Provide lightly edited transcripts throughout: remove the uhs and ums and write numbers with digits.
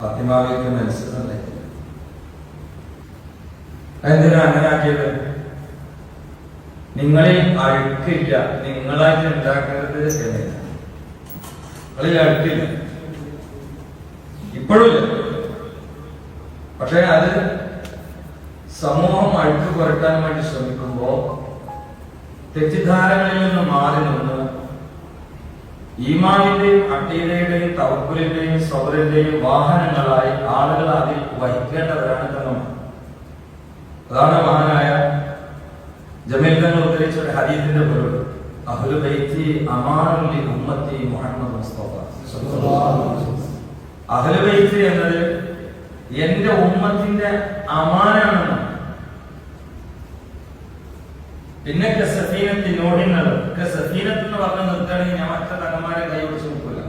ഫാത്തിമാവിക്ക് മനസ്സിലല്ലേ എന്തിനാ അങ്ങനെ ആക്കിയത്? നിങ്ങളിൽ അഴുക്കില്ല, നിങ്ങളായിട്ട് ഉണ്ടാക്കരുത് എന്നില്ല. നിങ്ങളിൽ അഴുക്കില്ല, ഇപ്പോഴുമില്ല. പക്ഷെ അത് സമൂഹം അഴുക്ക് കുറയ്ക്കാൻ വേണ്ടി ശ്രമിക്കുമ്പോ തെറ്റിദ്ധാരകളിൽ നിന്ന് മാറി നിന്ന് ഈമാനിന്റെയും അഖീദയുടെയും തവക്കുലിന്റെയും സബറിന്റെയും വാഹനങ്ങളായി ആളുകൾ അതിൽ വഹിക്കേണ്ടവരാണ് തങ്ങൾ. അതാണ് മഹാനായ ജമീൽ തങ്ങൾ ഉദ്ധരിച്ച ഒരു ഹദീസിന്റെ പൊരുൾ. അഹ്ലു ബൈത്തി അമാനുൽ ലി ഉമ്മത്തി മുഹമ്മദ് മുസ്തഫ. അഹ്ലു ബൈത്ത് എന്നത് എന്റെ ഉമ്മത്തിന്റെ അമാനാണെന്ന്. പിന്നെ സഫീനത്തിനോടിന്നത് സഫീനത്ത് എന്ന് പറഞ്ഞ നിർത്തുകയാണെങ്കിൽ ഞാൻ മറ്റേ തങ്ങന്മാരെ കൈ പിടിച്ച് നോക്കില്ല.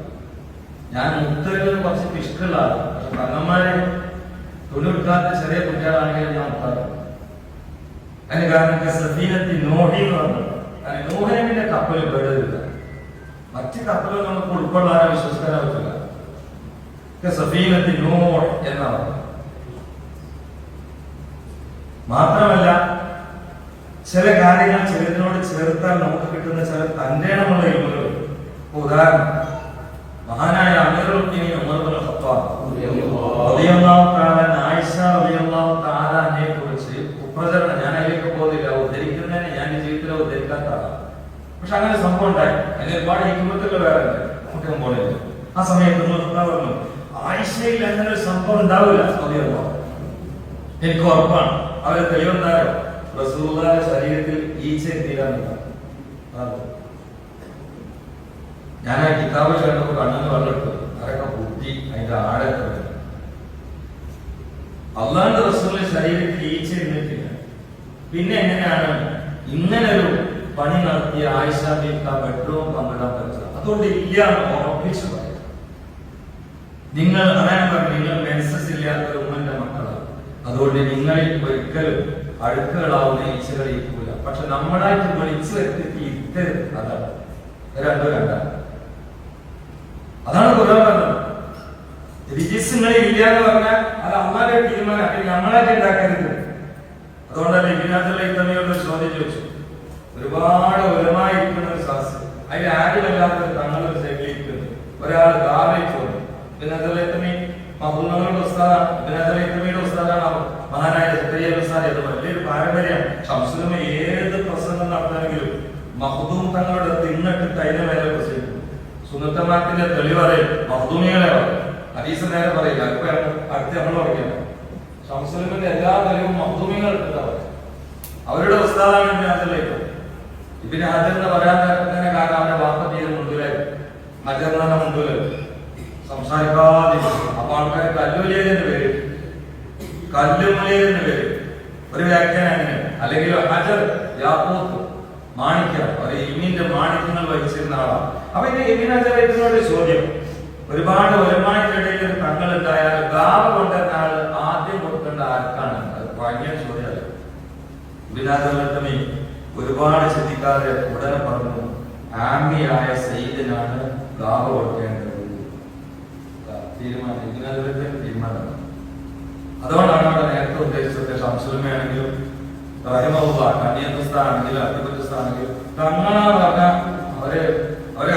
ഞാൻ മുത്തകളിൽ കുറച്ച് ഇഷ്ടമുള്ള ആളാണ്. പക്ഷെ തങ്ങന്മാരെ തുണിയെടുക്കാത്ത ചെറിയ കുട്ടികളാണെങ്കിൽ ഞാൻ മുത്താറുണ്ട്. അതിന് കാരണം സഫീനത്തിനോടി എന്ന് പറഞ്ഞത് കാരണം നോഹനമിന്റെ കപ്പൽ പേടില്ല. മറ്റ് കപ്പലുകൾ നമുക്ക് ഉൾക്കൊള്ളാനോ വിശ്വസിക്കാനോ പറ്റില്ല. സഫീനത്തിനോട് എന്നാണ്. മാത്രമല്ല ചില കാര്യങ്ങൾ ചിലതിനോട് ചേർത്താൽ നമുക്ക് കിട്ടുന്ന ചില തന്റേടമുള്ള ഇൽമുകൾ. ഉദാഹരണം, മഹാനായ അമീറുൽ മുഅ്മിനീൻ ഉമർ ഇബ്നുൽ ഖത്താബ് റളിയല്ലാഹു തആല ആയിഷ റളിയല്ലാഹു തആലയെ കുറിച്ച് കുപ്രചരണം, ഞാൻ അതിലേക്ക് പോകുന്നില്ല, ഉദ്ധരിക്കുന്നതിന് ഞാൻ ജീവിതത്തിൽ ഉദ്ധരിക്കാത്ത ആളാണ്. പക്ഷെ അങ്ങനെ സംഭവം ഉണ്ടായി. അതിന് ഒരുപാട് ഹിക്മത്തുകൾ വേറെ ഉണ്ട്, നമുക്ക് പോണില്ല. ആ സമയത്ത് പറഞ്ഞു, ആയിഷയിൽ അങ്ങനെ ഒരു സംഭവം ഉണ്ടാവില്ല റളിയല്ലാഹു. എനിക്ക് ഉറപ്പാണ്. അവരെ തെളിവെന്താരോ റസൂലുള്ളാഹിയുടെ ശരീരത്തിൽ ഈച്ച എത്തിയില്ല. ഞാൻ ആ കിതാബ് കണ്ടപ്പോൾ കണ്ണെന്ന് പറഞ്ഞിട്ട് അതൊക്കെ കുത്തി അതിന്റെ ആഴൊക്കെ. അള്ളാഹുവിന്റെ റസൂലിന്റെ ശരീരത്തിൽ ഈച്ച ഇരുന്നിട്ടില്ല. പിന്നെ എങ്ങനെയാണ് ഇങ്ങനെ ഒരു പണി നടത്തിയ ആയിഷ ബീവിക്ക് ആ ബെഡ്റൂം പങ്കിടാൻ പറ്റുക? അതുകൊണ്ട് ഇല്ല എന്ന് ഉറപ്പിച്ചു പറയും. നിങ്ങൾ അതാണ് പറഞ്ഞു, നിങ്ങൾ മെൻസസ് ഇല്ലാത്ത ഒരു ഉമ്മന്റെ മക്കളാണ്. അതുകൊണ്ട് നിങ്ങളിൽ ഒരിക്കലും അഴുക്കുകളാവുന്ന ഈച്ചകൾ ഇരിക്കൂല. പക്ഷെ നമ്മളായിട്ട് വിളിച്ചു വരുത്തി ഇരുത്തരുത്. അതാണ് രണ്ടോ രണ്ടാണ്. അതാണ് ഖുർആൻ പറഞ്ഞത്. റിജിസ്സുകളിൽ ഇല്ല എന്ന് പറഞ്ഞാൽ അത് അള്ളാഹുവിന്റെ തീരുമാനം, നമ്മളായിട്ട് ഉണ്ടാക്കരുത്. അതുകൊണ്ടല്ലേ ഇബ്നു ചോദ്യം ചോദിച്ചു. ഒരുപാട് ഉലമായിരിക്കുന്ന ഒരു ശാസ്ത്രം, അതിൽ ആരുമല്ലാത്ത തങ്ങളൊരു സൈഡിൽ ഇരിക്കുന്നു. ഒരാൾ ഗാബയിൽ ചോദിച്ചു. മഹ്ദൂമിയുടെ ഉസ്താദാണ് മഹാനായ സക്കരിയ ഉസ്താദ്. അത് വലിയൊരു പാരമ്പര്യം. ശംസുലുമ ഏത് പ്രസംഗം നടത്തണമെങ്കിലും മഹ്ദൂം തങ്ങളുടെ തിന്നിട്ട് അതിനെ മേലെ പ്രസംഗിക്കും. സുന്നത്തമാത്തിന്റെ തെളിവറിയും മഹ്ദൂമികളെ ഹദീസ് നേരെ പറയില്ല. അടുത്ത് നമ്മൾ പറയില്ല. ശംസുലുമിന്റെ എല്ലാ തെളിവും മഹ്ദൂമികൾ എടുത്തിട്ടാവും. അവരുടെ ഉസ്താദാണ് ഇബ്നു ഹജർ എന്ന് പറയാൻ തന്നെ കാരണം അവന്റെ വാപ്പ തീരെ മുണ്ടിലെ ഹജറിന്റെ മുണ്ടില് സംസാരിക്കാതെ. അപ്പൊ ആൾക്കാർ കല്ലുമലയെന്ന് പേര്, കല്ലുമലയെന്ന് പേര് ഒരു വ്യാഖ്യാനം അങ്ങനെ. അല്ലെങ്കിൽ ഹജർ, യാഖൂത്ത്, മാണിക്യം, ഒരു ഇൽമിന്റെ മാണിക്യങ്ങൾ വഹിച്ചിരുന്ന ആളാണ്. അപ്പൊ ഇത് ഇബ്നു ഹജറിനോട് ചോദ്യം, ഒരുപാട് ഒരുമായിട്ടിടയിൽ ഒരു തങ്ങൾ ഉണ്ടായാൽ ഗാവ കൊണ്ടുവരുന്ന ആള് ആദ്യം കൊടുക്കേണ്ട ആർക്കാണ്? അത് ഭയങ്കര ചോദ്യമല്ല. ഇബ്നു ഹജർ ഒരുപാട് ചിന്തിക്കാതെ ഉടനെ പറഞ്ഞു, ആമിയായ സയ്യിദിനാണ് ഗാവ കൊടുക്കേണ്ടത്. തീരുമാനം. അതുകൊണ്ടാണ് അവിടെ നേരത്തെ ഉദ്ദേശിച്ചത് ശംസുലുമയാണെങ്കിലും കന്യാസ്ഥാണെങ്കിലും അധിപത്യസ്ഥാണെങ്കിലും തങ്ങളാന്ന് പറഞ്ഞാൽ അവരെ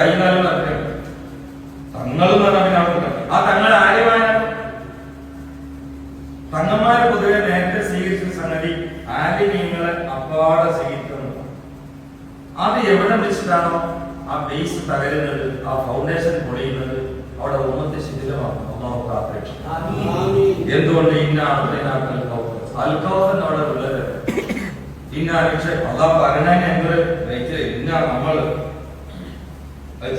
കൈകാലം നടക്കണം. തങ്ങൾ എന്ന് പറഞ്ഞാൽ പിന്നെ ആ തങ്ങൾ ആര്യമായ തങ്ങന്മാരെ പൊതുവെ നേരത്തെ സ്വീകരിച്ച സംഗതി ആര്യങ്ങളെ അപ്പാടെ സ്വീകരിക്കുന്നു. അത് എവിടെ വെച്ചിട്ടാണോ ആ ബേസ് തകരുന്നത്, ആ ഫൗണ്ടേഷൻ പൊളിയുന്നത്, അവിടെ ഉമ്മത്തെ ശിഥിലമാണ്. അല്ലാഹു കാത്തിരക്ഷിക്കട്ടെ. എന്തുകൊണ്ട് അൽക്കൗസൻ അവിടെ ഉള്ളത് അള്ളാഹ് പറഞ്ഞതിന് എന്തൊരു നമ്മള്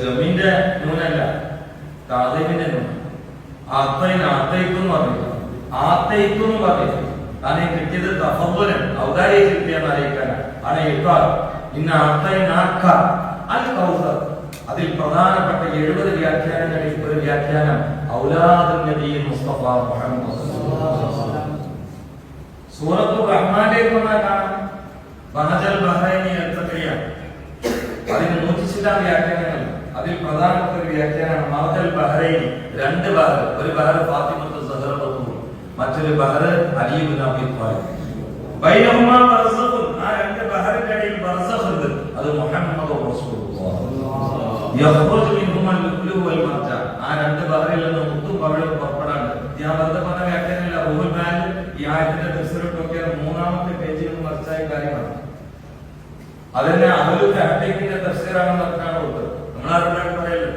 ജമീന്റെ നൂനല്ല, താതീമിന്റെ നൂന. ആത്തയിത്തെന്ന് പറഞ്ഞില്ല, ആത്തയിത്തെന്ന് പറഞ്ഞില്ല. താനെ കിട്ടിയത് തഫദ്ദുലൻ, ഔദാര്യം കിട്ടിയെന്ന് അറിയിക്കാനാണ്. ആണ് ഇഖ്ബാൽ ഇന്ന അത്തൈനാക അൽ കൗസർ. അതിൽ പ്രധാനപ്പെട്ട 70 വ്യാഖ്യാനങ്ങളിൽ ഒരു വ്യാഖ്യാനം ഔലാദുൻ നബി മുസ്തഫ മുഹമ്മദ് സൂറത്തുർ റഹ്മാനിലേക്ക് വന്നാൽ കാണാം ബഹജൽ ബഹ്റൈനി അൽ-തഖിയാണ്. അതിന് 100 വ്യാഖ്യാനങ്ങൾ. അതിൽ പ്രധാനപ്പെട്ട ഒരു വ്യാഖ്യാനമാണ് മഹജൽ ബഹ്റൈനി. 2 ബഹർ, ഒരു ബഹർ ഫാത്തിമത്തുൽ മറ്റൊരു ബഹർ അലി ഇബ്നു അബീ ത്വാലിബ്. ബൈനഹുമാ ബർസഖുൻ, ആ രണ്ട് ബഹറിന്റെ ഇടയിൽ ബർസഖ് ഉണ്ട്, അത് മുഹമ്മദ് റസൂലുള്ളാഹ്. യഖ്റുജു മിൻഹുമാ ലുഅ്ലു വൽ മർജാൻ, ആ രണ്ട് ബഹറിൽ നിന്ന് മുത്തും പവിഴവും പുറപ്പെടാണ്ട്. ഞാൻ വെറുതെ പറഞ്ഞ വ്യാഖ്യാനമില്ല, റൂഹുൽ മാനിൽ ഈ ആയത്തിന്റെ തഫ്സീറിലൊക്കെ മൂന്നാമത്തെ പേജിൽ നിന്ന് മറിച്ചായ കാര്യമാണ്. അതിനെ അഹ്ലുൽ ഹദീസിന്റെ തഫ്സീറാണെന്ന് പറഞ്ഞാണ് കൊടുത്തത്. നമ്മളാരും പറയല്ലോ,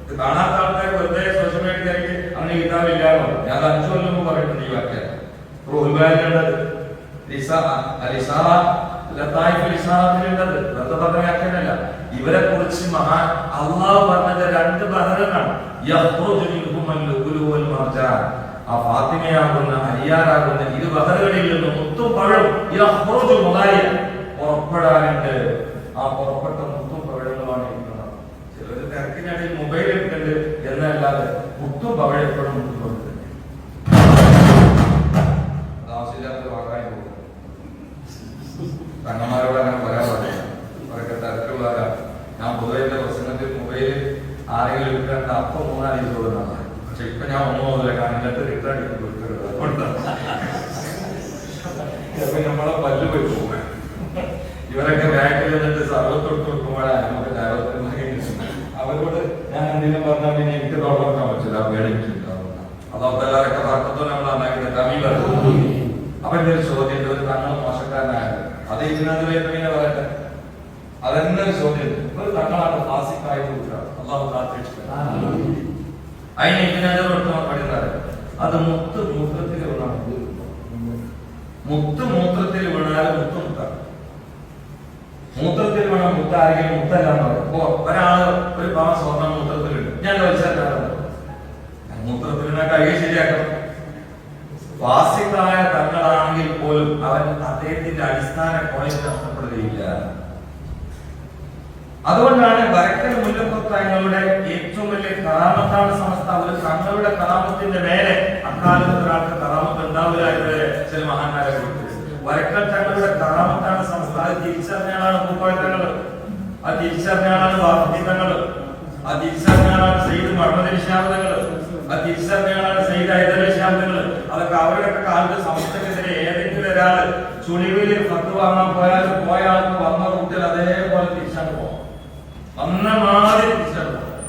ഇത് കാണാത്ത ആൾക്കാർ വെറുതെ സോഷ്യൽ മീഡിയയിലേക്ക് അങ്ങനെ കിതാബില്ലാന്നോ. ഞാൻ 5 കൊല്ലം മുമ്പ് പറഞ്ഞിട്ടുണ്ട് ഈ വാക്യം. റൂഹുൽ മാനിലുള്ളത്, ഇവരെ കുറിച്ച് മഹാൻ അള്ളാഹു പറഞ്ഞത് രണ്ട് ബഹറുകളാണ്. ആ ഫാത്തിമയാകുന്ന അലിയാറാകുന്ന ഇരു ബഹറുകളിൽ നിന്ന് മുത്തും പഴവും പുറപ്പെടാനുണ്ട്. ആ പുറപ്പെട്ട മുത്തും പഴങ്ങളുമാണ് ഇരിക്കുന്നത്. ചിലര് തിരക്കിനിടയിൽ മൊബൈൽ എടുക്കുന്നുണ്ട് എന്നല്ലാതെ മുത്തും പഴയപ്പോഴും മുട്ടുകൊണ്ട് ആവശ്യമില്ലാത്ത വാങ്ങാൻ പോകും. തങ്ങന്മാരോട് അങ്ങനെ പറയാൻ പാടില്ല, അവരൊക്കെ തരത്തിലുള്ളവരാണ്. ഞാൻ പൊതുവെ എന്റെ പ്രസംഗത്തിൽ മൊബൈലിൽ ആരെങ്കിലും എടുക്കേണ്ട അപ്പം 3-4 ദിവസമുള്ളതാണ്. പക്ഷെ ഇപ്പൊ ഞാൻ ഒന്നും മുതലേ കാരണം ഇന്നത്തെ റിട്ടേൺ നമ്മളെ പല്ല് പോയി പോകും. ഇവരൊക്കെ ബാങ്കിൽ നിന്നിട്ട് സർവത്തോട്ട് കൊടുക്കുമ്പോഴാണ് നമുക്ക് അവരോട് ഞാൻ എന്തെങ്കിലും പറഞ്ഞാൽ പിന്നെ എനിക്ക് തോന്നാൻ പറ്റില്ല, പേടിച്ചിട്ടുണ്ടാവുന്ന അതോക്കെ തർക്കത്തോ നമ്മൾ ഉണ്ടാക്കിയിട്ട് തമിഴ്. അവന്റെ ഒരു ചോദ്യം, ഒരു തങ്ങൾ മോശക്കാരനായത് അത് ഇതിനെ പറയട്ടെ, അതെന്നെ ഒരു ചോദ്യം. ഒരു തങ്ങളാണ് ഫാസിക്കായിട്ട് അള്ളാഹു കാത്തിരിക്കുന്നത്. അതിന് ഇതിനെ പഠിക്കാറ് അത് മുത്ത് മൂത്രത്തിൽ വീണാണ്. മുത്ത് മൂത്രത്തിൽ വീണാൽ മുത്ത് മുത്താണ്. മൂത്രത്തിൽ വീണ മുത്ത ആരെങ്കിലും മുത്തല്ലാന്ന് പറയും. അപ്പോ ഒരാള് ഒരു പാവം സ്വർണ്ണം മൂത്രത്തിലുണ്ട്, ഞാൻ വലിച്ചാൽ മൂത്രത്തിൽ കഴുകി ശരിയാക്കണം. ഫാസിക്കായ തങ്ങളാണെങ്കിൽ പോലും അവൻ അദ്ദേഹത്തിന്റെ അടിസ്ഥാന ക്വാളിറ്റി നഷ്ടപ്പെടുകയില്ല. അതുകൊണ്ടാണ് ബറക്കൽ മുല്ലപ്പത്തങ്ങളുടെ ഏറ്റവും വലിയ കറാമത്താണ് സമസ്ത. ഒരു തങ്ങളുടെ കറാമത്തിന്റെ മേലെ അക്കാലത്ത് ഒരാൾക്ക് കറാമത്ത് ഉണ്ടാവില്ല ഇതുവരെ ചില മഹാന്മാരെ കൊടുത്തു. വരക്കൽ തങ്ങളുടെ കറാമത്താണ് സമസ്ത. അത് തിരിച്ചറിഞ്ഞാലാണ് പൂപ്പാറ്റങ്ങള്, അത് തിരിച്ചറിഞ്ഞാലാണ് വാർത്തങ്ങള്, അത് തിരിച്ചറിഞ്ഞാലാണ് സയ്യിദ് മുഹമ്മദ് നിശാബ്ദങ്ങള്, അത് തിരിച്ചറിഞ്ഞാലാണ് സയ്യിദ് ഹൈദരലി ശാബ്ദങ്ങള്. അതൊക്കെ അവരുടെ കാലത്ത് സമസ്തക്കെതിരെ ഏതെങ്കിലും ഒരാള് ചുളിവിൽ ഫത്ത് വാങ്ങാൻ പോയാൽ പോയ ആൾക്ക് വന്ന റൂട്ടിൽ അതേപോലെ തിരിച്ചാണ് പോകും, വന്ന മാതിരി തിരിച്ചാണ് പോകും.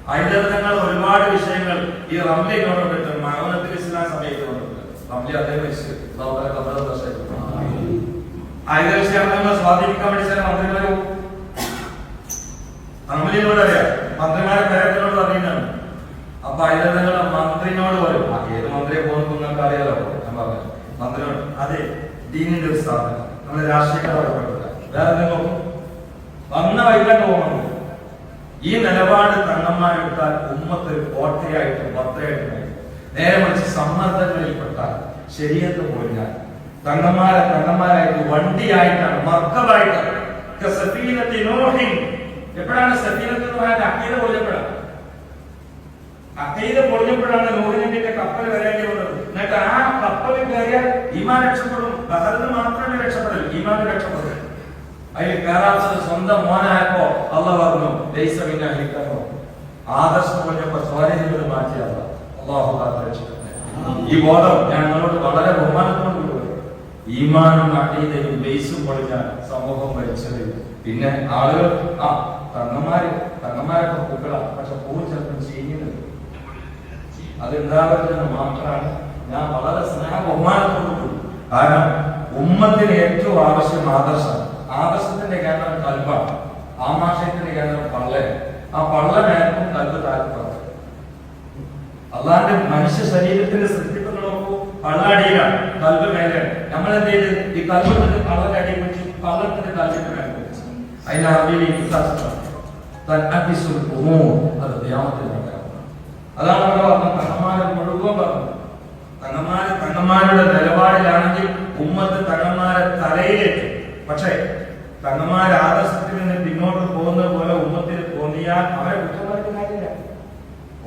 ഹൈദരങ്ങൾ ഒരുപാട് വിഷയങ്ങൾ ഈ റംലിനോട് പറ്റും. മഹനത്തിൽ ഇസ്ലാം സമയത്തുണ്ട് റംലി അതേ വെച്ച് ഹൈദരലി ശാബ്ദങ്ങളെ സ്വാധീനിക്കാൻ വേണ്ടി ചില മന്ത്രിമാര് റംലിനോട് അറിയാം, മന്ത്രിമാരെ പേരത്തിനോട് അറിയുന്നതാണ്. അപ്പൊ ഹൈദരങ്ങളെ മന്ത്രിനോട് പറയും, ഏത് മന്ത്രിയെ പോകുന്ന നിങ്ങൾക്ക് അറിയാലോ. ഞാൻ പറഞ്ഞു മന്ത്രിനോട്, അതെ ദീനിന്റെ ഒരു സ്ഥാപനം, നമ്മള് രാഷ്ട്രീയക്കാരെ പറ്റില്ല, വേറെ എന്തെങ്കിലും വന്ന വൈകാണ്ട് പോകുന്നു. ഈ നിലപാട് തങ്ങന്മാരെടുത്താൽ ഉമ്മത്ത് കോട്ടയായിട്ടും ഭദ്രയായിട്ടും നേരെ മറിച്ച് സമ്മർദ്ദങ്ങളിൽപ്പെട്ടാൽ ശരീരത്ത് പോയാൽ തങ്ങന്മാരായിട്ട് വണ്ടിയായിട്ടാണ്, മർക്കബായിട്ടാണ്. എപ്പോഴാണ് സഫീനത്ത് അക്കീദ പൊളിഞ്ഞപ്പോഴാണ്, അക്കീദ പൊളിഞ്ഞപ്പോഴാണ് നൂഹിന്റെ കപ്പൽ വരേണ്ടി വന്നത്. എന്നിട്ട് ആ കപ്പലിൽ കയറിയാൽ ഈമാൻ രക്ഷപ്പെടും. ബഹറിന് മാത്രമേ രക്ഷപ്പെടില്ല, ഈമാൻ രക്ഷപ്പെടും. അതിൽ കയറാത്തത് സ്വന്തം മോനായപ്പോ അള്ളാഹ് പറഞ്ഞു ലൈസമിനെ അഹിക്കാനോ. ആദർശം പറഞ്ഞപ്പോ സ്വാധീനം മാറ്റിയല്ല. അള്ളാഹു രക്ഷിക്കട്ടെ. ഈ ബോധം ഞാൻ നിങ്ങളോട് വളരെ ബഹുമാനത്തോട് കൂടി ഈമാനും അഖീദയും ബേസും പൊളിഞ്ഞ സമൂഹം ഭരിച്ചത്. പിന്നെ ആളുകൾ തങ്ങന്മാരൊക്കെ പൂക്കളാണ്, പക്ഷെ പൂ ചിലപ്പോൾ ചെയ്യുന്നത് അതുണ്ടാവരുതെന്ന് മാത്രമാണ് ഞാൻ വളരെ സ്നേഹ ബഹുമാനത്തോട് കൂടി. കാരണം ഉമ്മത്തിന് ഏറ്റവും ആവശ്യം ആദർശമാണ്. ആദർശത്തിന്റെ കേന്ദ്രം കൽബാണ്, ആമാശയത്തിന്റെ കേന്ദ്രം പള്ളയാണ്. ആ പള്ള നേരത്തും കൽബ് താല്പര്യം. അള്ളാന്റെ മനുഷ്യ ശരീരത്തിന്റെ സൃഷ്ടിപ്പ് നോക്കൂ, പള്ളടിയിലാണ്, കൽബ് മേലെയാണ്. നമ്മൾ എന്ത് ചെയ്ത് ഈ കൽബത്തിന്റെ പള്ളന്റെ അടി വെച്ച് പള്ളത്തിന്റെ കൽബിന്റെ മേലെ വെച്ച് അതിന്റെ അറിവിൽ അത് ധ്യാനത്തിന്. അതാണ് അവിടെ പറഞ്ഞ തങ്ങന്മാരെ മുഴുവൻ പറഞ്ഞു. തങ്ങന്മാരുടെ നിലപാടിലാണെങ്കിൽ ഉമ്മത്ത് തങ്ങന്മാരെ തലയിലേക്ക്. പക്ഷേ തങ്ങന്മാരെ ആദർശത്തിൽ നിന്ന് പിന്നോട്ട് പോകുന്നത് പോലെ ഉമ്മത്തിന് തോന്നിയാൽ അവരെ കുറ്റമായിട്ട് കാര്യമില്ല.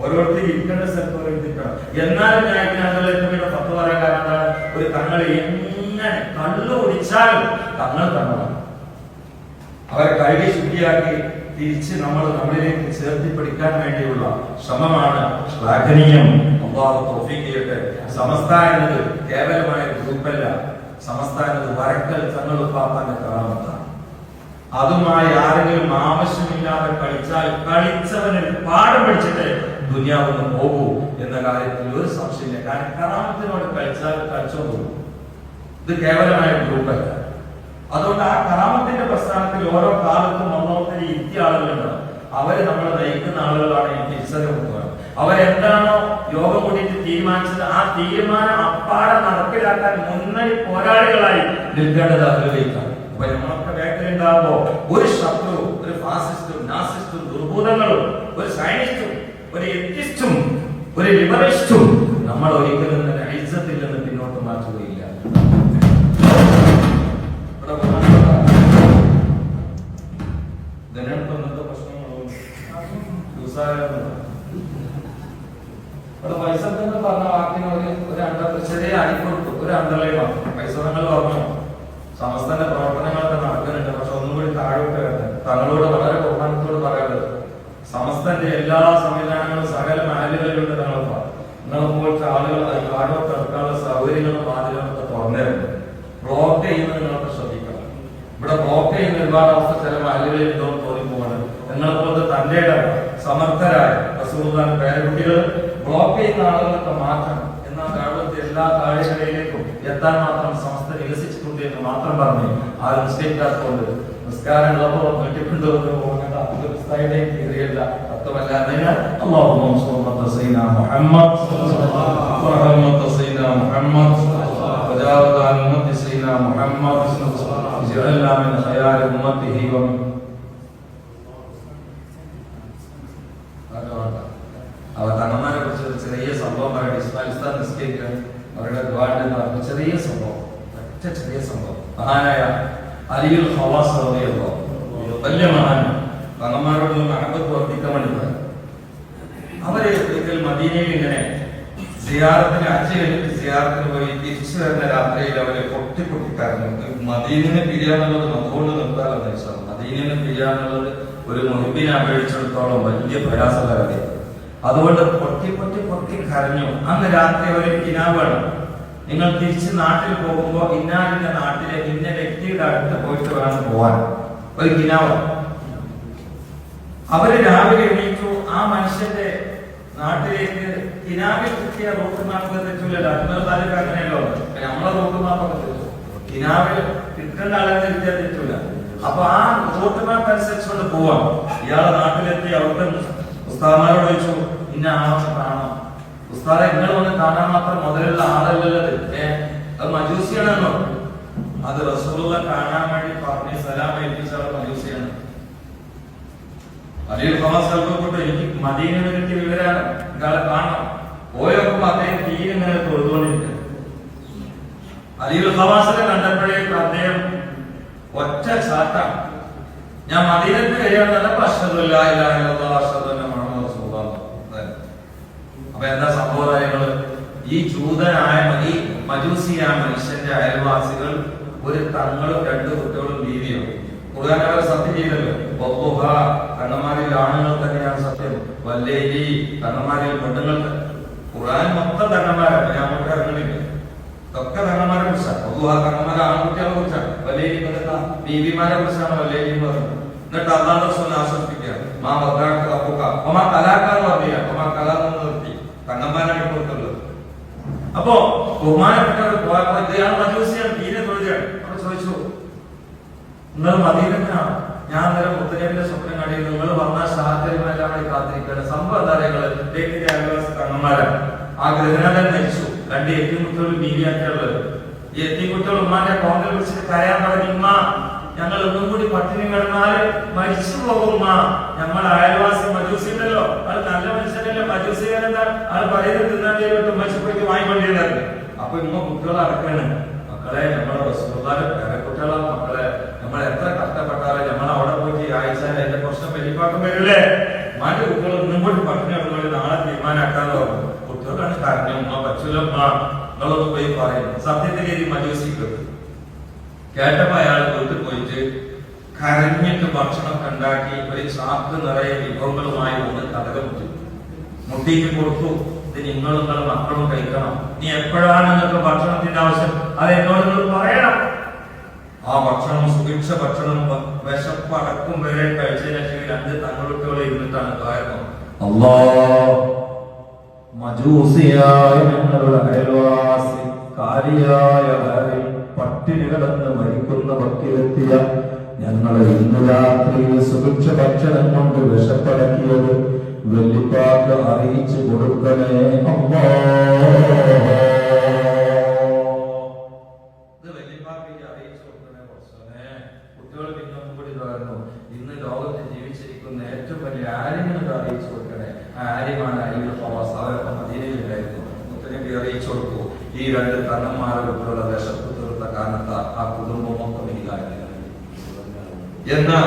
ഓരോരുത്തർ ഇരിക്കേണ്ട സ്ഥലത്ത് ഓരോരുത്തരണം. എന്നാലും ഞാൻ ഇതിനകത്ത് പത്ത് പറയാൻ കാരണം എന്താണ്? ഒരു തങ്ങൾ എങ്ങനെ കള്ളു കുടിച്ചാലും തങ്ങൾ തങ്ങളാണ്. അവരെ കഴുകി ശുദ്ധിയാക്കി തിരിച്ച് നമ്മളിലേക്ക് ചേർത്തി പഠിക്കാൻ വേണ്ടിയുള്ള ശ്രമമാണ് ശ്ലാഘനീയം. അല്ലാഹു തൗഫീഖ് ചെയ്യട്ടെ. സമസ്ത എന്നത് കേവലമായ ഗ്രൂപ്പല്ല. സമസ്ത എന്നത് വരക്കൽ തങ്ങൾ ഉപ്പാപ്പാന്റെ കറാമത്താണ്. അതുമായി ആരെങ്കിലും ആവശ്യമില്ലാതെ കളിച്ചാൽ കളിച്ചവന് പാഠം പഠിച്ചിട്ട് ദുനിയാവൊന്നും പോകൂ എന്ന കാര്യത്തിൽ ഒരു സംശയമില്ല. കാരണം കറാമത്തിനോട് കളിച്ചാൽ കളിച്ചോ പോകും. ഇത് കേവലമായ ഗ്രൂപ്പല്ല. അതുകൊണ്ട് ആ കറാമത്തിന്റെ പ്രസ്ഥാനത്തിൽ ഓരോ കാലത്തും ഒന്നോത്തിരി ഇരുത്തിയ ആളുകളുണ്ടാവും. അവര് നമ്മളെ നയിക്കുന്ന ആളുകളാണ് ഈ തിരിച്ചറിവ്. അവരെന്താണോ യോഗം കൂടിയിട്ട് തീരുമാനിച്ചത് ആ തീരുമാനം അപ്പാടെ നടപ്പിലാക്കാൻ മുന്നണി പോരാളികളായി നിൽക്കേണ്ടത് ആഗ്രഹിക്കാം. അപ്പൊ നമ്മളൊക്കെ വേട്ടലുണ്ടാവുമ്പോ ഒരു ശത്രു, ഒരു ഫാസിസ്റ്റും നാസിസ്റ്റും ദുർഭൂതങ്ങളും ഒരു സയനിസ്റ്റും ഒരു എത്തിസ്റ്റും ഒരു ലിബറിസ്റ്റും നമ്മൾ ഒരിക്കലും തന്നെ ഐസത്തിൽ നിന്ന് പിന്നോട്ട് മാറ്റുകയില്ല. പൈസ എന്ന് പറഞ്ഞ വാക്കിന് ഒരു ചെറിയ അടിക്കൊടുത്തു, ഒരു അണ്ടർലൈൻ മാത്രം. പൈസ നിങ്ങൾ പറഞ്ഞു സമസ്തന്റെ പ്രവർത്തനങ്ങളൊക്കെ നടക്കുന്നുണ്ട്. പക്ഷെ ഒന്നും കൂടി താഴോട്ട് വരുന്നത് തങ്ങളോട് വളരെ ബഹുമാനത്തോട് പറയാനുള്ളത്, സമസ്തന്റെ എല്ലാ സംവിധാനങ്ങളും സകല മാലികളിലുണ്ട്. നിങ്ങളെ പോലത്തെ ആളുകൾ താഴോട്ട് ഇറക്കാനുള്ള സൗകര്യങ്ങളും മാലികളൊക്കെ തുറന്നിരുന്നു. ബ്ലോക്ക് ചെയ്യുന്നത് നിങ്ങളൊക്കെ ശ്രദ്ധിക്കണം. ഇവിടെ ബ്ലോക്ക് ചെയ്യുന്ന ഒരുപാട് അവസ്ഥ ചില മാലികളിൽ ഉണ്ടോ എന്ന് തോന്നിപ്പോവാണ്. നിങ്ങളെ പോലത്തെ തന്റെ സമർത്ഥരായ റസൂലുള്ളാഹിന്റെ പേരക്കുട്ടികൾ ബ്ലോക്ക് ചെയ്യുന്ന ആളുകളൊക്കെ മാറ്റണം. എന്നാൽ താഴത്തെ എല്ലാ താഴെകളിലേക്കും എത്താൻ മാത്രം സമസ്ത വികസിച്ചിട്ടുണ്ട് എന്ന് മാത്രം പറഞ്ഞു ആ നിശ്ചയിക്കാത്തതുകൊണ്ട് നിസ്കാരം ഉള്ളപ്പോൾ കെട്ടിക്കൊണ്ടുവന്ന് പോകേണ്ട പുസ്തകയുടെയും കീറിയല്ല അർത്ഥമല്ലാത്തതിനാൽ അല്ലാഹുമ്മ സല്ലി അലാ മുഹമ്മദ് വഅലാ സയ്യിദനാ മുഹമ്മദ് വജാവദ അൻ ഉമ്മത്തി സയ്യിദനാ മുഹമ്മദ് ജഅൽനാ മിൻ ഖയാരി ഉമ്മത്തിഹി വ അവർ തങ്ങന്മാരെ കുറിച്ച് ചെറിയ സംഭവം പറയട്ടെ. ഇസ്മായിൽ നിസ്കരിക്കാൻ അവരുടെ ദ്വാരന്റെ ചെറിയ സംഭവം, ഒറ്റ ചെറിയ സംഭവം. മഹാനായ അലിയുൽ ഖവാസ് റളിയല്ലാഹു വലിയ മഹാൻ, തങ്ങന്മാരോട് മഹബത്ത് വർദ്ധിക്കാൻ വേണ്ടി പറഞ്ഞു. അവര് ഒരിക്കൽ മദീനയിൽ ഇങ്ങനെ സിയാറത്തിന് ഹജ്ജ് കഴിഞ്ഞിട്ട് സിയാറത്തിന് പോയി തിരിച്ചു വരുന്ന രാത്രിയിൽ അവര് പൊട്ടിക്കരഞ്ഞു. മദീനനെ പിരിയാന്നുള്ളത് അതുകൊണ്ട് നിർത്താമെന്ന് വെച്ചാൽ മദീനനെ പിരിയാന്നുള്ളത് ഒരു മുഹിബിനെ അപേക്ഷിച്ചിടത്തോളം വലിയ പ്രയാസമുള്ള കാര്യമാണ്. അതുകൊണ്ട് പൊട്ടി കരഞ്ഞു. അന്ന് രാത്രി ഒരു കിനാവാണ്, നിങ്ങൾ തിരിച്ച് നാട്ടിൽ പോകുമ്പോ ഇന്നാലിന്റെ നാട്ടിലെ ഇന്ന വ്യക്തിയുടെ അടുത്ത് പോയിട്ട് വേണം പോവാൻ, ഒരു കിനാവാണ്. അവര് രാവിലെ എണീറ്റു. ആ മനുഷ്യന്റെ നാട്ടിലേക്ക് കിനാവിൽ കിട്ടിയ റൂട്ട് മാപ്പ് തെറ്റൂലല്ലോ. അജ്മൽ താലൂക്ക് അങ്ങനെയല്ലോ, നമ്മളെ റൂട്ട് മാപ്പൊക്കെ തെറ്റും. കിനാവിൽ കിട്ടേണ്ട ആളെ കിട്ടിയാൽ തെറ്റൂല. അപ്പൊ ആ റൂട്ട് മാപ്പ് അനുസരിച്ചുകൊണ്ട് പോവാം. ഇയാളെ നാട്ടിലെത്തി അവിടുത്തെ ഉസ്താദന്മാരോട് ചോദിച്ചു, ഇന്ന ആളെ കാണാം. ഉസ്താദെ നിങ്ങൾ വന്ന് കാണാൻ മാത്രം മുതലുള്ള ആളല്ലത്, അത് മജൂസിയാണെന്നോ? അത് റസൂലുള്ളാഹി കാണാൻ വേണ്ടി പറഞ്ഞ് സലാം ഏൽപ്പിച്ച മജൂസിയാണ്. അലിയുൽ ഖവാസ് കൽപ്പപ്പെട്ടു, എനിക്ക് മദീനയിൽ കിട്ടിയ വിവരാണ്, ഇയാളെ കാണാം. പോയപ്പോ അദ്ദേഹം തീരിങ്ങനെ തൊഴുതുകൊണ്ടിരിക്കുക. അലിയുൽ ഖവാസിനെ കണ്ടപ്പോഴേക്കും അദ്ദേഹം ഒറ്റ ചാട്ടം, ഞാൻ മദീനത്തിൽ കഴിയാന്നല്ല അഷ്ഹദു അല്ലാ ഇലാഹ ഇല്ലല്ലാഹ് അഷ്ഹദു അന്ന മുഹമ്മദൻ റസൂലുള്ളാഹ്. അപ്പൊ എന്താ സംഭവങ്ങള്? ഈ ജൂതനായ ഈ മജൂസിയായ മനുഷ്യന്റെ അയൽവാസികൾ ഒരു തങ്ങളും രണ്ട് കുട്ടികളും ബീവിയോ. ഖുർആൻ അവർ സത്യം ചെയ്തല്ലോ, കണ്ണന്മാരിൽ ആണുങ്ങൾ തന്നെയാണ് സത്യം, വല്ലേലി കണ്ണന്മാരിൽ പെണ്ണുങ്ങൾ. ഖുർആൻ മൊത്തം തണ്ണന്മാരാണ്, ഞാൻ അങ്ങോട്ട് ഇറങ്ങണില്ല. ഇതൊക്കെ തണ്ണന്മാരെ കുറിച്ചാണ്. കണ്ണന്മാരെ ആൺകുട്ടികളെ കുറിച്ചാണ്. വല്ലേലി ബീവിമാരെ കുറിച്ചാണ് വല്ലേലി എന്ന് പറയുന്നത്. എന്നിട്ട് അല്ലാഹു റസൂൽ ആശ്വസിപ്പിക്കുക, മാ വദ്ദഅക റബ്ബുക വമാ ഖലഖക എന്ന് പറഞ്ഞില്ല, വമാ ഖലഖ എന്ന് നിർത്തി. തങ്ങന്മാരാണ് കൊടുത്തുള്ളത്. അപ്പോ ബഹുമാനപ്പെട്ടവർ പോയപ്പോ ഇയാൾ മജൂസിയാണ്, തീരെ തൊഴിലാണ്. അവിടെ ചോദിച്ചു, നിങ്ങൾ മദീനത്തിനാണ്? ഞാൻ അന്നേരം മുത്തനബിന്റെ സ്വപ്നം കണ്ടി, നിങ്ങൾ വന്നാൽ ഷാഹരികളെല്ലാം കൂടി കാത്തിരിക്കുകയാണ്. സംഭവം എന്താ? ഞങ്ങള് ലേഖിന്റെ അയൽവാസി തങ്ങന്മാരാണ്. ആ ഗൃഹനാഥൻ മരിച്ചു. രണ്ട് എത്തിക്കുട്ടികളും ബീവിയാക്കിയുള്ളത്. ഈ എത്തിക്കുട്ടികൾ ഉമ്മാന്റെ കോണ്ടിൽ വിളിച്ചിട്ട് കരയാൻ തുടങ്ങി, ഉമ്മ ഞങ്ങൾ ഒന്നും കൂടി പട്ടിണി കിടന്നാല് മരിച്ചു പോകും. ഞങ്ങൾ അയൽവാസി മജൂസി ഉണ്ടല്ലോ, അത് നല്ല മനുഷ്യനല്ലേ. മജൂസികാരെന്താ അത് പറയുന്നത് തിന്നാൻ ചെയ്തിട്ട് ഉമ്മച്ചിപ്പോയിട്ട് വാങ്ങിക്കൊണ്ടിരുന്നത്. അപ്പൊ ഇമ്മ കുട്ടികളെ അടക്കാണ്, മക്കളെ നമ്മളെ റസൂലുള്ളാഹിന്റെ പേരക്കുട്ടികളാണ് മക്കളെ, നമ്മൾ എത്ര കഷ്ടപ്പെട്ടാലും നമ്മൾ അവിടെ പോയിട്ട് ആഴ്ചയിൽ എന്റെ പ്രശ്നം വലിപ്പാക്കം വരില്ലേ. മാന്റെ കുട്ടികൾ ഒന്നും കൂടി പട്ടിണി കിടന്നോളി, നാളെ തീരുമാനമാക്കാന്ന് പറഞ്ഞു. കുട്ടികളാണ് കാരണം ഉമ്മ പച്ചൂലമ്മ നിങ്ങളൊന്നും പോയി പറയും. സത്യത്തിൽ ഈ മജൂസിക്ക് കേട്ടപ്പോ അയാൾ വീട്ടിൽ പോയിട്ട് കരഞ്ഞിട്ട് ഭക്ഷണമൊക്കെ ഉണ്ടാക്കി ഒരു ചാക്ക് നിറയെ വിഭവങ്ങളുമായി ഒന്ന് കഥകൾ മുട്ടിക്ക് കൊടുത്തു. ഇത് നിങ്ങളും നിങ്ങളുടെ മക്കളും കഴിക്കണം. നീ എപ്പോഴാണ് നിങ്ങൾക്ക് ഭക്ഷണത്തിന്റെ ആവശ്യം അത് എന്നോട് നിങ്ങൾ പറയണം. ആ ഭക്ഷണം സുഭിക്ഷ ഭക്ഷണം വിശപ്പടക്കും വരെ കഴിച്ചതിന് ശേഷം 2 തങ്ങളുട്ടികൾ ഇരുന്നിട്ടാണ് കാരണം മജൂസിയായ ഞങ്ങളുടെ അയൽവാസി കാരിയായ പട്ടിണി കിടന്ന് മരിക്കുന്ന ഭക്തിയിലെത്തിയ ഞങ്ങളെ ഇന്ന് രാത്രിയിൽ സുഭിക്ഷ ഭക്ഷണം കൊണ്ട് വിശപ്പടക്കിയത് വെള്ളിപ്പാക്ക് അറിയിച്ചു കൊടുക്കണേ അമ്മോ. കുട്ടികൾ പിന്നൊന്നും കൂടി പറഞ്ഞു, ഇന്ന് ലോകത്ത് ജീവിച്ചിരിക്കുന്ന ഏറ്റവും വലിയ ആര്യങ്ങൾക്ക് അറിയിച്ചു കൊടുക്കണേ. ആ ആര്യമാണ് അവരൊക്കെ മദീനയിലുണ്ടായിരുന്നു. മുത്തനബി അറിയിച്ചു കൊടുത്തു, ഈ 2 തങ്ങന്മാരുടെ കുട്ടികളുടെ വിശപ്പ് തീർത്ത കാരണത്ത് ആ കുടുംബം മൊത്തം ഇല്ലായിരുന്നു. എന്നാൽ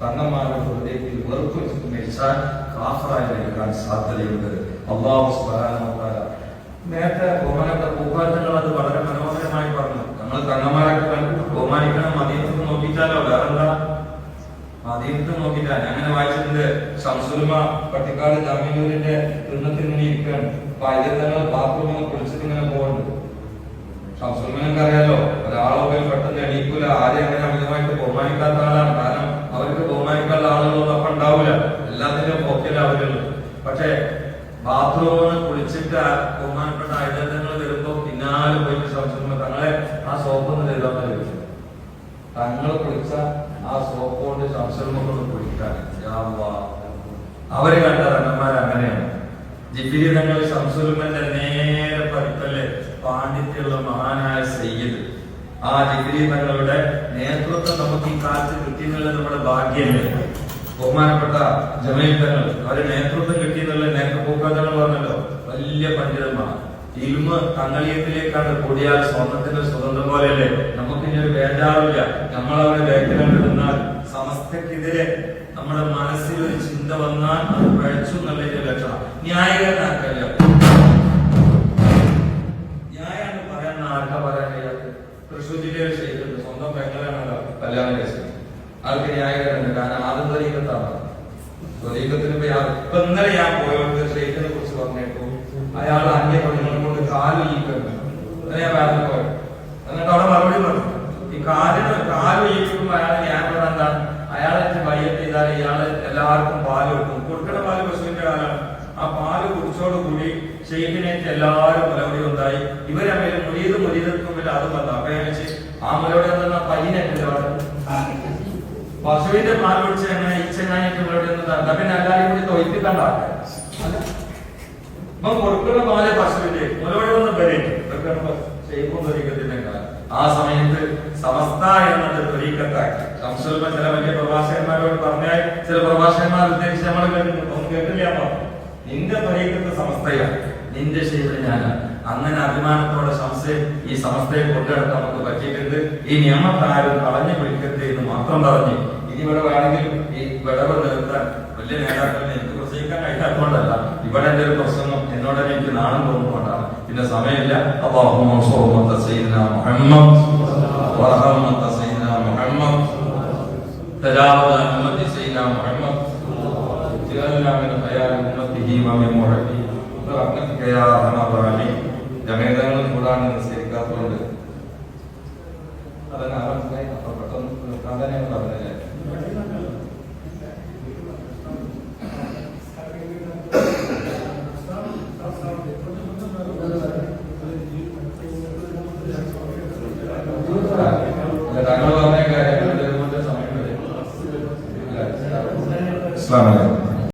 തങ്ങന്മാരുടെ ഹൃദയത്തിൽ വെറുപ്പ് വെച്ചിട്ട് മരിച്ചാൽ കാഫറായി വരാൻ സാധ്യതയുണ്ട്. അല്ലാഹു സുബ്ഹാനഹു വ തആല നേരത്തെ ബഹുമാനപ്പെട്ട പൂക്കാറ്റങ്ങൾ അത് വളരെ മനോഹരമായി പറഞ്ഞു. നമ്മൾ തങ്ങന്മാരൊക്കെ ബഹുമാനിക്കണം. മദീനത്ത് നോക്കിച്ചാലോ വേറെന്താ, മദീനത്ത് നോക്കിയിട്ടാണ്. അങ്ങനെ വായിച്ചിട്ടുണ്ട്. ശംസുൽമ പട്ടിക്കാട് ജാമിനൂരിന്റെ തിണ്ണത്തിൽ ഇങ്ങനെ ഇരിക്കുകയാണ്. അപ്പൊ അതിൽ ബാത്റൂമിൽ കുളിച്ചിട്ട് ഇങ്ങനെ പോകുന്നുണ്ട്. ശംസുൽമനൊക്കെ അറിയാലോ, ഒരാളൊക്കെ പെട്ടെന്ന് എണീക്കൂല. ആരെയും അങ്ങനെ അമിതമായിട്ട് ബഹുമാനിക്കാത്ത ആളാണ്. കാരണം അവർക്ക് ബഹുമാനിക്കാനുള്ള ആളുകളൊന്നും അപ്പം ഉണ്ടാവില്ല. എല്ലാത്തിനും പോക്കില്ല അവരുള്ളൂ. പക്ഷെ ബാത്റൂമിൽ കുളിച്ചിട്ട് ബഹുമാനപ്പെട്ട ഐതങ്ങൾ വരുമ്പോ പിന്നാലെ പോയിട്ട് ശംസുൽമ തങ്ങളെ ആ സോപ്പൊന്ന് തരുമെന്ന് ചോദിച്ചു. തങ്ങൾ കുളിച്ച ആ സോപ്പ് കൊണ്ട് ശംസുൽമൊക്കെ കുളിക്കാൻ അവര് കണ്ട തങ്ങന്മാർ അങ്ങനെയാണ്. ജിബിരി തങ്ങൾ ശംസുൽമന്റെ നേരെ പതിപ്പല്ലേ പാണ്ഡിത്യമുള്ള മഹാനായ സയ്യിദ്. ആ ജിബിരി തങ്ങളുടെ നേതൃത്വം നമുക്ക് ഈ കാലത്ത് കിട്ടിയെന്നുള്ളത് നമ്മുടെ ഭാഗ്യമല്ലേ. ബഹുമാനപ്പെട്ട ജമീൽ തങ്ങൾ അവരെ നേതൃത്വം കിട്ടിയെന്നുള്ള നേരത്തെ പൂക്കാതങ്ങൾ പറഞ്ഞല്ലോ, വലിയ പണ്ഡിതന്മാർ. ഇൽമ തങ്ങളീയത്തിലേക്കാണ് കൂടിയാൽ സ്വർണത്തിന്റെ സ്വതന്ത്രം പോലെയല്ലേ. നമുക്കിനി ഒരു ബേജാറില്ല. നമ്മളവരെ വേഗനിടുന്നാൽ സമസ്തക്കെതിരെ നമ്മുടെ മനസ്സിൽ ഒരു ചിന്ത വന്നാൽ അത് പഴച്ചു എന്നുള്ളതിന്റെ ലക്ഷണം. ന്യായീകരണമാക്കല്ല. ന്യായാണ് പറയാൻ ആർക്കാ പറയാൻ കഴിയാത്തത്? തൃശ്ശൂർ ജില്ലയിൽ ചെയ്തിട്ടുണ്ട്. സ്വന്തം പെങ്ങളാണല്ലോ കല്യാണം കഴിച്ചത്. ആൾക്ക് ന്യായീകരണം. കാരണം ആദ്യം ത്വരീഖത്താണ്. ത്വരീഖത്തിന് ഇപ്പൊ ഇന്നലെ ഞാൻ പോയവർക്ക് ഷെയ്ഖിനെ കുറിച്ച് പറഞ്ഞേക്കും. അയാൾ അന്യ പെണ്ണുങ്ങളെ കൊണ്ട് കാല് വീക്കുന്നു. ഞാൻ വേറെ പോയത്. എന്നിട്ട് അവിടെ മറുപടി പറഞ്ഞു, ഈ കാല് വീക്കുമ്പോ അയാൾ ഞാൻ പറഞ്ഞ എന്താണ്, അയാളെ വയ്യത്ത് ചെയ്താൽ ഇയാള് എല്ലാവർക്കും പാല് വെക്കും. കൊടുക്കുന്ന പാല് പശുവിന്റെ കാലമാണ്. ആ പാല് കുടിച്ചോടുകൂടി ഷെയ്ഖിനേറ്റ് എല്ലാവരും മുലവടി ഉണ്ടായി. ഇവരമ്മയിൽ മുരീദത്തുമ്പിൽ അതും വന്നു. അപ്പൊ ഞാൻ വെച്ച് ആ മുലവടി എന്താ പയ്യനല്ലോ പശുവിന്റെ പാൽ കുടിച്ച് എങ്ങനെ ഈച്ചങ്ങായിട്ട് മുലവടി ഒന്നും തണ്ട. പിന്നെ എല്ലാവരും കൂടി തൊയ്ത്തിക്കണ്ട. ഇപ്പം കൊടുക്കുന്ന പാല് പശുവിന്റെ മുലവടി ഒന്നും വരേക്കും. ഇതൊക്കെ ഷെയ്ഖും ത്വരീഖത്തിന്റെ കാലം. ആ സമയത്ത് സമസ്ത എന്നത് ത്വരീഖത്താക്കി. ശംസുൽമ ചില വലിയ പ്രഭാഷകന്മാരോട് പറഞ്ഞാൽ ചില പ്രഭാഷകന്മാർ ഉദ്ദേശിച്ച് നമ്മൾ കേട്ടിട്ടുണ്ട്. ഒന്നും കേട്ടില്ല. നിന്റെ ത്വരീഖത്ത് സമസ്തയാണ്, നിന്റെ ഷെയ്ഖ് ഞാനാണ്. അങ്ങനെ അഭിമാനത്തോടെ സംശയം ഈ സമസ്തയെ കൊണ്ടുനടക്കാൻ നമുക്ക് പറ്റിയിട്ടുണ്ട്. ഈ നിയമത്താരും കളഞ്ഞു പിടിക്കരുത് എന്ന് മാത്രം പറഞ്ഞു. ഇനി ഇവിടെ വേണമെങ്കിൽ ഈ വിടവ് നിർത്താൻ വലിയ നേതാക്കളിനെ എനിക്ക് പ്രസംഗിക്കാൻ കഴിയാത്തതുകൊണ്ടല്ല, ഇവിടെ എന്റെ ഒരു പ്രസംഗം എന്നോട് എനിക്ക് നാണം തോന്നുകൊണ്ടാണ്. പിന്നെ സമയമില്ല. അല്ലാഹുമ്മ സ്വല്ലി സയ്യിദനാ മുഹമ്മദ് വറഹ്മത സയ്യിദനാ മുഹമ്മദ് തജാവസ അൻ ഉമ്മത്തി സയ്യിദനാ മുഹമ്മദ് ജഅൽനാ മിൻ ഖയാരി ഉമ്മത്തിഹി വ മിൻ മുഹബ്ബി റഹ്മതിക യാ അർഹമർ റഹീം. ജമീദങ്ങൾ കൂടാണ് നിസ്കരിക്കാത്തതുകൊണ്ട് അതന്നെ മനസ്സിലായി. അപ്പൊ പെട്ടെന്ന് പ്രാധാന്യം പറഞ്ഞില്ലേ. താങ്കൾ പറഞ്ഞ കാര്യം സമയം വരെ.